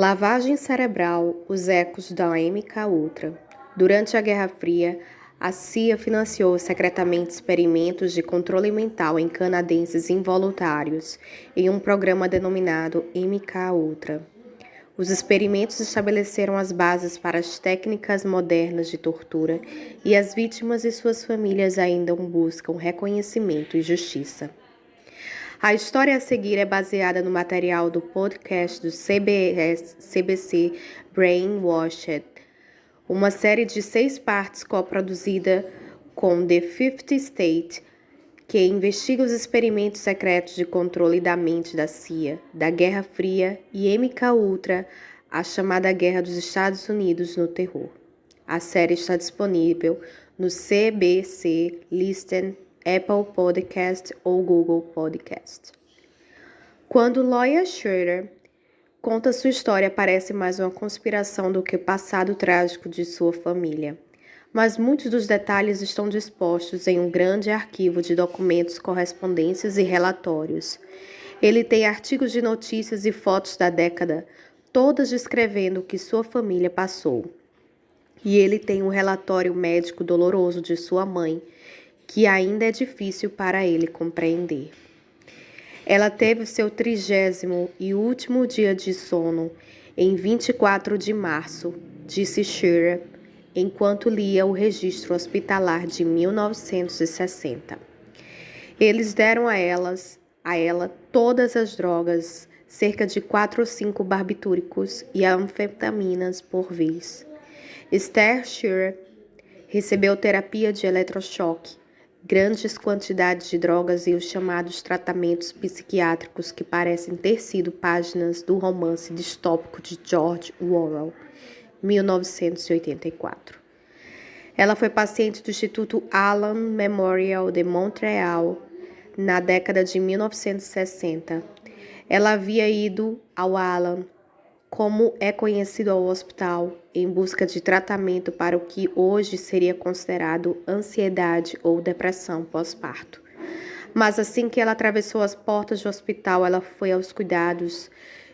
Lavagem cerebral, os ecos da MKUltra. Durante a Guerra Fria, a CIA financiou secretamente experimentos de controle mental em canadenses involuntários em um programa denominado MKUltra. Os experimentos estabeleceram as bases para as técnicas modernas de tortura e as vítimas e suas famílias ainda buscam reconhecimento e justiça. A história a seguir é baseada no material do podcast do CBC Brainwashed, uma série de 6 partes coproduzida com The Fifth Estate, que investiga os experimentos secretos de controle da mente da CIA, da Guerra Fria e MKUltra, a chamada Guerra dos Estados Unidos no Terror. A série está disponível no CBC Listen, Apple Podcast ou Google Podcast. Quando Loya Schroeder conta sua história, parece mais uma conspiração do que o passado trágico de sua família. Mas muitos dos detalhes estão dispostos em um grande arquivo de documentos, correspondências e relatórios. Ele tem artigos de notícias e fotos da década, todas descrevendo o que sua família passou. E ele tem um relatório médico doloroso de sua mãe, que ainda é difícil para ele compreender. Ela teve seu 30º e último dia de sono em 24 de março, disse Schroeder, enquanto lia o registro hospitalar de 1960. Eles deram a ela todas as drogas, cerca de 4 ou 5 barbitúricos e anfetaminas por vez. Esther Schroeder recebeu terapia de eletrochoque, grandes quantidades de drogas e os chamados tratamentos psiquiátricos que parecem ter sido páginas do romance distópico de George Orwell, 1984. Ela foi paciente do Instituto Allen Memorial de Montreal na década de 1960. Ela havia ido ao Allen, como é conhecido ao hospital, em busca de tratamento para o que hoje seria considerado ansiedade ou depressão pós-parto. Mas assim que ela atravessou as portas do hospital, ela foi aos cuidados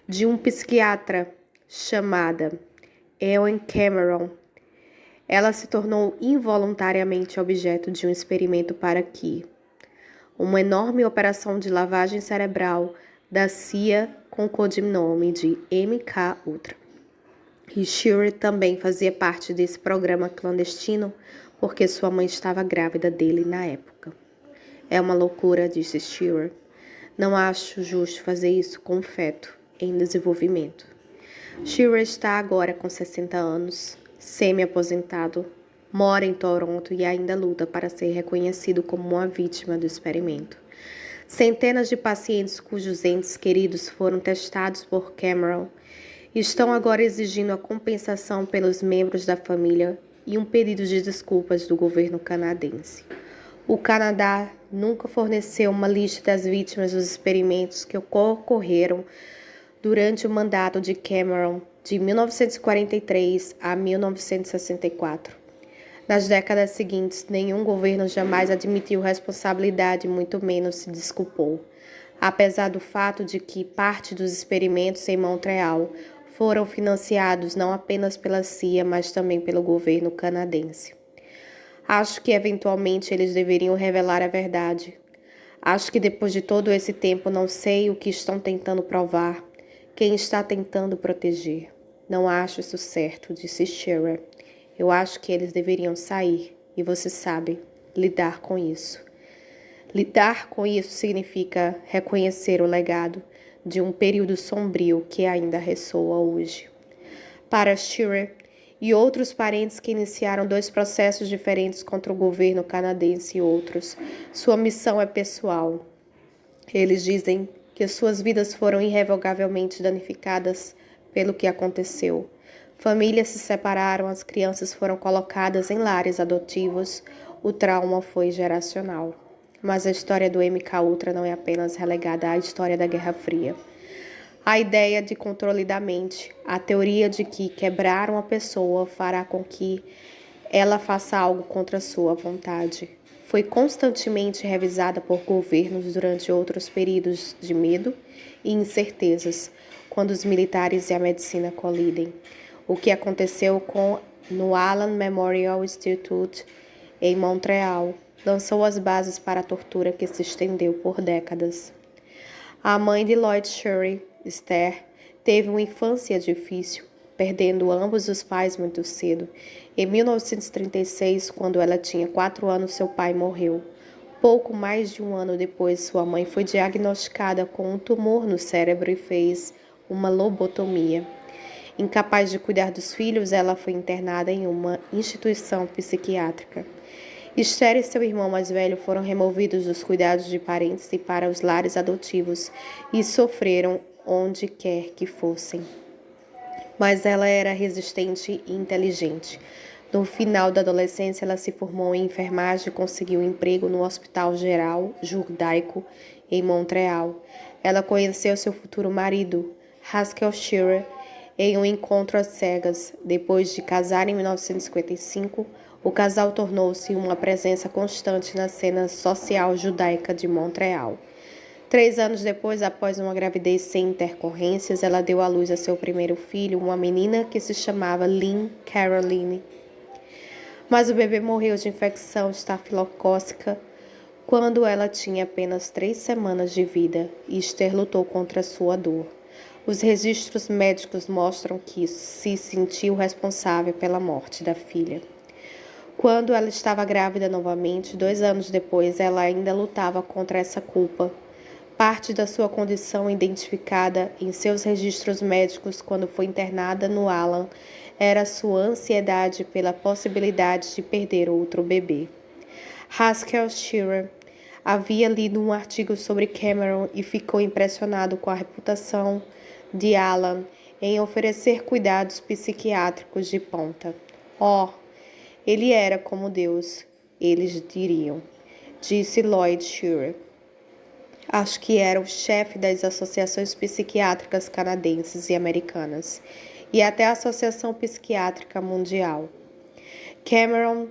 de um psiquiatra chamada Ewen Cameron. Ela se tornou involuntariamente objeto de um experimento para que uma enorme operação de lavagem cerebral da CIA com o codinome de MKUltra. E Schroeder também fazia parte desse programa clandestino porque sua mãe estava grávida dele na época. É uma loucura, disse Schroeder. Não acho justo fazer isso com um feto em desenvolvimento. Schroeder está agora com 60 anos, semi-aposentado, mora em Toronto e ainda luta para ser reconhecido como uma vítima do experimento. Centenas de pacientes cujos entes queridos foram testados por Cameron estão agora exigindo a compensação pelos membros da família e um pedido de desculpas do governo canadense. O Canadá nunca forneceu uma lista das vítimas dos experimentos que ocorreram durante o mandato de Cameron de 1943 a 1964. Nas décadas seguintes, nenhum governo jamais admitiu responsabilidade, muito menos se desculpou, apesar do fato de que parte dos experimentos em Montreal foram financiados não apenas pela CIA, mas também pelo governo canadense. Acho que eventualmente eles deveriam revelar a verdade. Acho que depois de todo esse tempo não sei o que estão tentando provar, quem está tentando proteger. Não acho isso certo, disse Schroeder. Eu acho que eles deveriam sair, e você sabe, lidar com isso. Lidar com isso significa reconhecer o legado de um período sombrio que ainda ressoa hoje. Para Schroeder e outros parentes que iniciaram 2 processos diferentes contra o governo canadense e outros, sua missão é pessoal. Eles dizem que suas vidas foram irrevogavelmente danificadas pelo que aconteceu. Famílias se separaram, as crianças foram colocadas em lares adotivos, o trauma foi geracional. Mas a história do MKUltra não é apenas relegada à história da Guerra Fria. A ideia de controle da mente, a teoria de que quebrar uma pessoa fará com que ela faça algo contra sua vontade, foi constantemente revisada por governos durante outros períodos de medo e incertezas, quando os militares e a medicina colidem. O que aconteceu no Allen Memorial Institute, em Montreal, lançou as bases para a tortura que se estendeu por décadas. A mãe de Lloyd Shirley, Esther, teve uma infância difícil, perdendo ambos os pais muito cedo. Em 1936, quando ela tinha 4 anos, seu pai morreu. Pouco mais de um ano depois, sua mãe foi diagnosticada com um tumor no cérebro e fez uma lobotomia. Incapaz de cuidar dos filhos, ela foi internada em uma instituição psiquiátrica. Esther e seu irmão mais velho foram removidos dos cuidados de parentes e para os lares adotivos e sofreram onde quer que fossem. Mas ela era resistente e inteligente. No final da adolescência, ela se formou em enfermagem e conseguiu um emprego no Hospital Geral Judaico, em Montreal. Ela conheceu seu futuro marido, Haskell Shearer, em um encontro às cegas. Depois de casar em 1955, o casal tornou-se uma presença constante na cena social judaica de Montreal. 3 anos depois, após uma gravidez sem intercorrências, ela deu à luz a seu primeiro filho, uma menina que se chamava Lynn Caroline. Mas o bebê morreu de infecção estafilocócica quando ela tinha apenas 3 semanas de vida, e Esther lutou contra sua dor. Os registros médicos mostram que se sentiu responsável pela morte da filha. Quando ela estava grávida novamente, 2 anos depois, ela ainda lutava contra essa culpa. Parte da sua condição identificada em seus registros médicos quando foi internada no Allen era sua ansiedade pela possibilidade de perder outro bebê. Haskell Shearer havia lido um artigo sobre Cameron e ficou impressionado com a reputação de Allen em oferecer cuidados psiquiátricos de ponta. Ele era como Deus, eles diriam, disse Lloyd Shearer. Acho que era o chefe das associações psiquiátricas canadenses e americanas, e até a Associação Psiquiátrica Mundial. Cameron,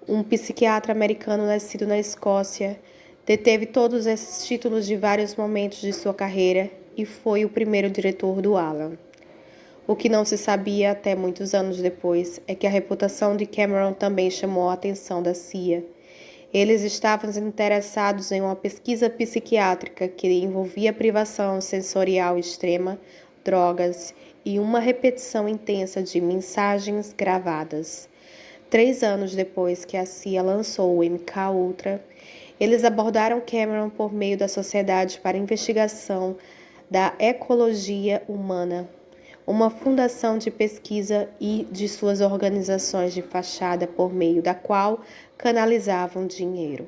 um psiquiatra americano nascido na Escócia, deteve todos esses títulos de vários momentos de sua carreira e foi o primeiro diretor do Allen. O que não se sabia até muitos anos depois é que a reputação de Cameron também chamou a atenção da CIA. Eles estavam interessados em uma pesquisa psiquiátrica que envolvia privação sensorial extrema, drogas e uma repetição intensa de mensagens gravadas. 3 anos depois que a CIA lançou o MK-Ultra, eles abordaram Cameron por meio da Sociedade para a Investigação da Ecologia Humana, uma fundação de pesquisa e de suas organizações de fachada por meio da qual canalizavam dinheiro.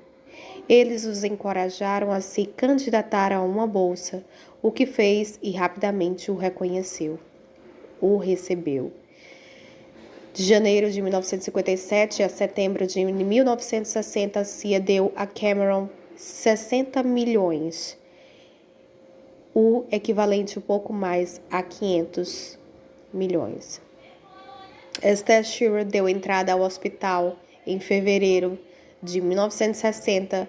Eles os encorajaram a se candidatar a uma bolsa, o que fez e rapidamente o recebeu. De janeiro de 1957 a setembro de 1960, a CIA deu a Cameron 60 milhões, o equivalente um pouco mais a 500 milhões. Esther Shearer deu entrada ao hospital em fevereiro de 1960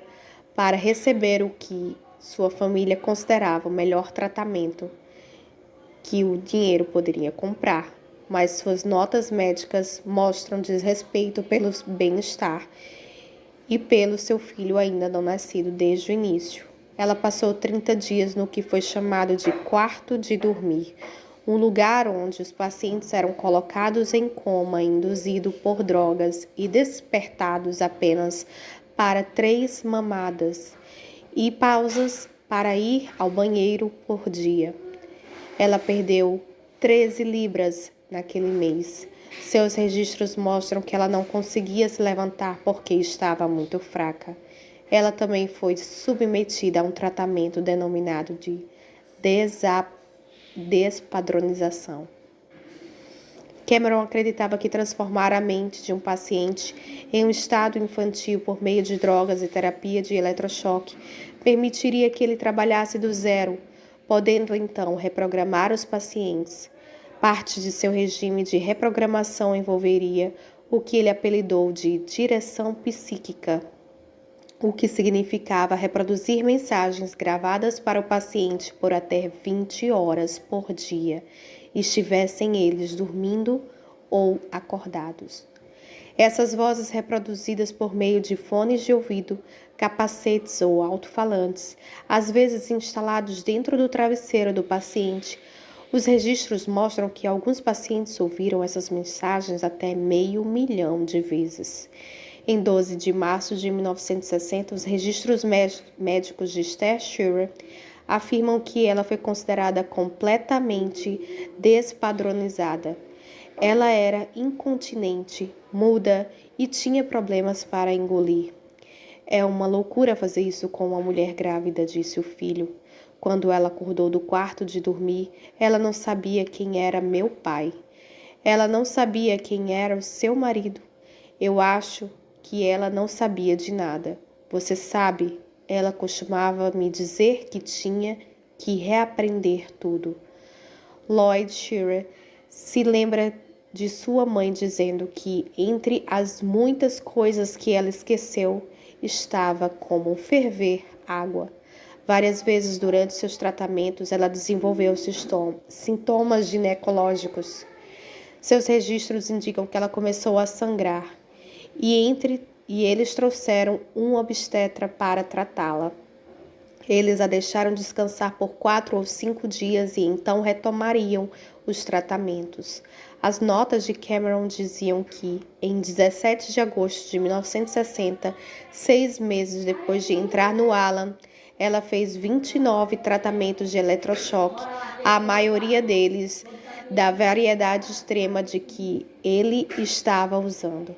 para receber o que sua família considerava o melhor tratamento que o dinheiro poderia comprar, mas suas notas médicas mostram desrespeito pelo bem-estar e pelo seu filho ainda não nascido desde o início. Ela passou 30 dias no que foi chamado de quarto de dormir, um lugar onde os pacientes eram colocados em coma induzido por drogas e despertados apenas para 3 mamadas e pausas para ir ao banheiro por dia. Ela perdeu 13 libras naquele mês. Seus registros mostram que ela não conseguia se levantar porque estava muito fraca. Ela também foi submetida a um tratamento denominado de despadronização. Cameron acreditava que transformar a mente de um paciente em um estado infantil por meio de drogas e terapia de eletrochoque permitiria que ele trabalhasse do zero, podendo então reprogramar os pacientes. Parte de seu regime de reprogramação envolveria o que ele apelidou de direção psíquica. o que significava reproduzir mensagens gravadas para o paciente por até 20 horas por dia, estivessem eles dormindo ou acordados. Essas vozes reproduzidas por meio de fones de ouvido, capacetes ou alto-falantes, às vezes instalados dentro do travesseiro do paciente. Os registros mostram que alguns pacientes ouviram essas mensagens até 500.000 de vezes. Em 12 de março de 1960, os registros médicos de Esther Shearer afirmam que ela foi considerada completamente despadronizada. Ela era incontinente, muda e tinha problemas para engolir. É uma loucura fazer isso com uma mulher grávida, disse o filho. Quando ela acordou do quarto de dormir, ela não sabia quem era meu pai. Ela não sabia quem era o seu marido. Eu acho que ela não sabia de nada. Você sabe, ela costumava me dizer que tinha que reaprender tudo. Lloyd Shearer se lembra de sua mãe dizendo que, entre as muitas coisas que ela esqueceu, estava como ferver água. Várias vezes durante seus tratamentos, ela desenvolveu sintomas ginecológicos. Seus registros indicam que ela começou a sangrar e eles trouxeram um obstetra para tratá-la. Eles a deixaram descansar por 4 ou 5 dias e então retomariam os tratamentos. As notas de Cameron diziam que, em 17 de agosto de 1960, 6 meses depois de entrar no Alan, ela fez 29 tratamentos de eletrochoque, a maioria deles da variedade extrema de que ele estava usando.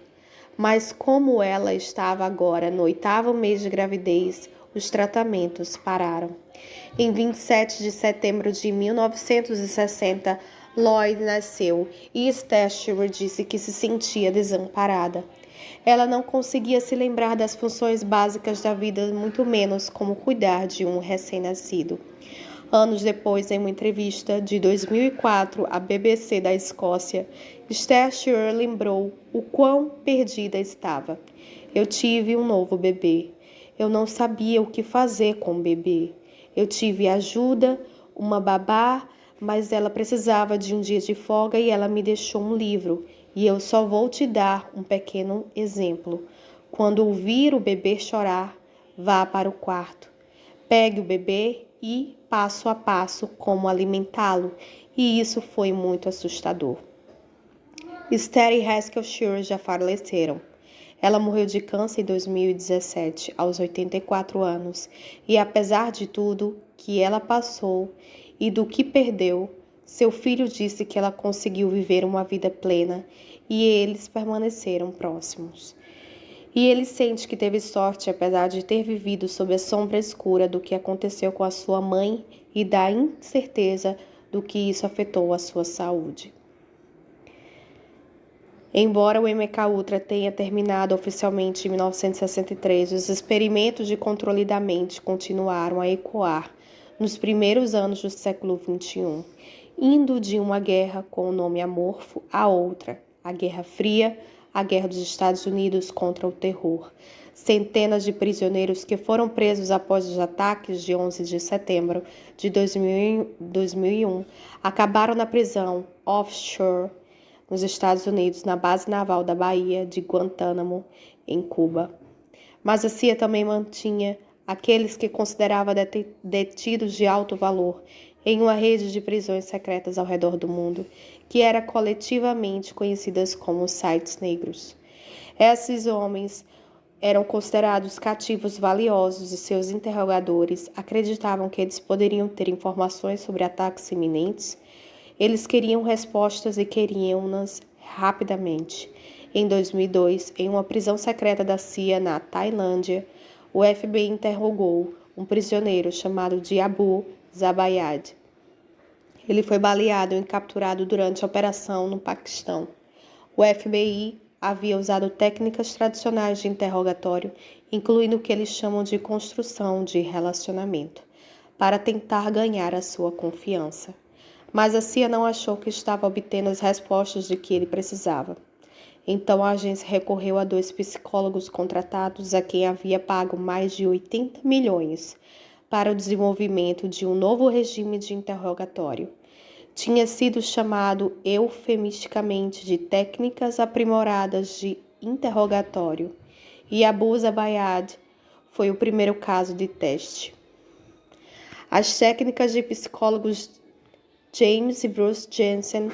Mas como ela estava agora no 8º mês de gravidez, os tratamentos pararam. Em 27 de setembro de 1960, Lloyd nasceu e Esther Shearer disse que se sentia desamparada. Ela não conseguia se lembrar das funções básicas da vida, muito menos como cuidar de um recém-nascido. Anos depois, em uma entrevista de 2004 à BBC da Escócia, Esther Shearer lembrou o quão perdida estava. Eu tive um novo bebê. Eu não sabia o que fazer com o bebê. Eu tive ajuda, uma babá, mas ela precisava de um dia de folga e ela me deixou um livro. E eu só vou te dar um pequeno exemplo. Quando ouvir o bebê chorar, vá para o quarto. Pegue o bebê e, passo a passo, como alimentá-lo. E isso foi muito assustador. Esther e Haskell Shearer já faleceram. Ela morreu de câncer em 2017, aos 84 anos, e apesar de tudo que ela passou e do que perdeu, seu filho disse que ela conseguiu viver uma vida plena e eles permaneceram próximos. E ele sente que teve sorte, apesar de ter vivido sob a sombra escura do que aconteceu com a sua mãe e da incerteza do que isso afetou a sua saúde. Embora o MK-Ultra tenha terminado oficialmente em 1963, os experimentos de controle da mente continuaram a ecoar nos primeiros anos do século XXI, indo de uma guerra com o nome amorfo a outra, a Guerra Fria, a Guerra dos Estados Unidos contra o terror. Centenas de prisioneiros que foram presos após os ataques de 11 de setembro de 2001 acabaram na prisão offshore nos Estados Unidos, na base naval da Baía de Guantánamo, em Cuba. Mas a CIA também mantinha aqueles que considerava detidos de alto valor em uma rede de prisões secretas ao redor do mundo, que era coletivamente conhecidas como sites negros. Esses homens eram considerados cativos valiosos e seus interrogadores acreditavam que eles poderiam ter informações sobre ataques iminentes. Eles queriam respostas e queriam-nas rapidamente. Em 2002, em uma prisão secreta da CIA na Tailândia, o FBI interrogou um prisioneiro chamado de Abu Zubaydah. Ele foi baleado e capturado durante a operação no Paquistão. O FBI havia usado técnicas tradicionais de interrogatório, incluindo o que eles chamam de construção de relacionamento, para tentar ganhar a sua confiança. Mas a CIA não achou que estava obtendo as respostas de que ele precisava. Então a agência recorreu a 2 psicólogos contratados a quem havia pago mais de 80 milhões para o desenvolvimento de um novo regime de interrogatório. Tinha sido chamado eufemisticamente de técnicas aprimoradas de interrogatório, e Abu Zubaydah foi o primeiro caso de teste. As técnicas de psicólogos James e Bruce Jensen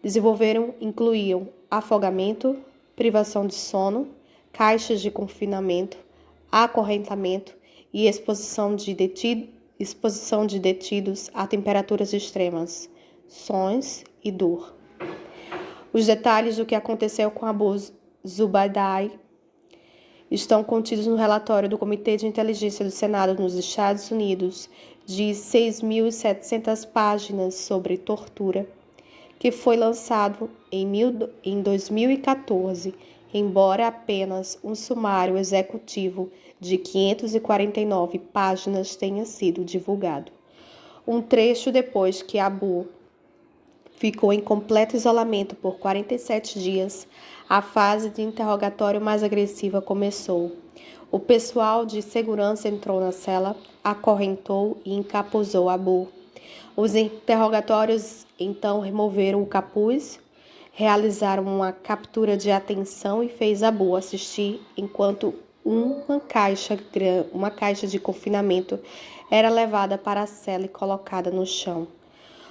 desenvolveram incluíam afogamento, privação de sono, caixas de confinamento, acorrentamento e exposição de detidos a temperaturas extremas, sons e dor. Os detalhes do que aconteceu com Abu Zubaydah estão contidos no relatório do Comitê de Inteligência do Senado nos Estados Unidos, de 6.700 páginas sobre tortura, que foi lançado em 2014, embora apenas um sumário executivo de 549 páginas tenha sido divulgado. Um trecho depois que Abu ficou em completo isolamento por 47 dias, a fase de interrogatório mais agressiva começou. O pessoal de segurança entrou na cela, acorrentou e encapuzou Abu. Os interrogatórios então removeram o capuz, realizaram uma captura de atenção e fez Abu assistir enquanto uma caixa de confinamento era levada para a cela e colocada no chão.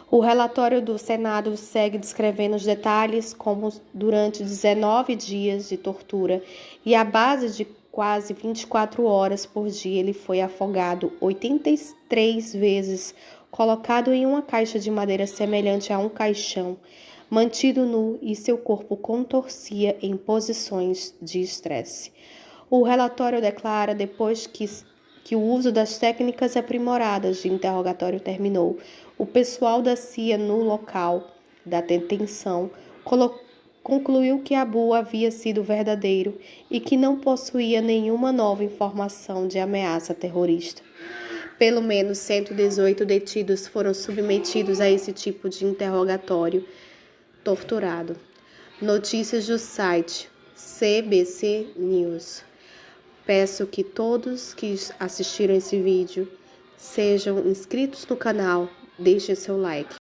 O relatório do Senado segue descrevendo os detalhes como durante 19 dias de tortura e à base de quase 24 horas por dia ele foi afogado 83 vezes, colocado em uma caixa de madeira semelhante a um caixão, mantido nu e seu corpo contorcia em posições de estresse. O relatório declara, depois que o uso das técnicas aprimoradas de interrogatório terminou, o pessoal da CIA no local da detenção concluiu que Abu havia sido verdadeiro e que não possuía nenhuma nova informação de ameaça terrorista. Pelo menos 118 detidos foram submetidos a esse tipo de interrogatório torturado. Notícias do site CBC News. Peço que todos que assistiram esse vídeo sejam inscritos no canal, deixem seu like.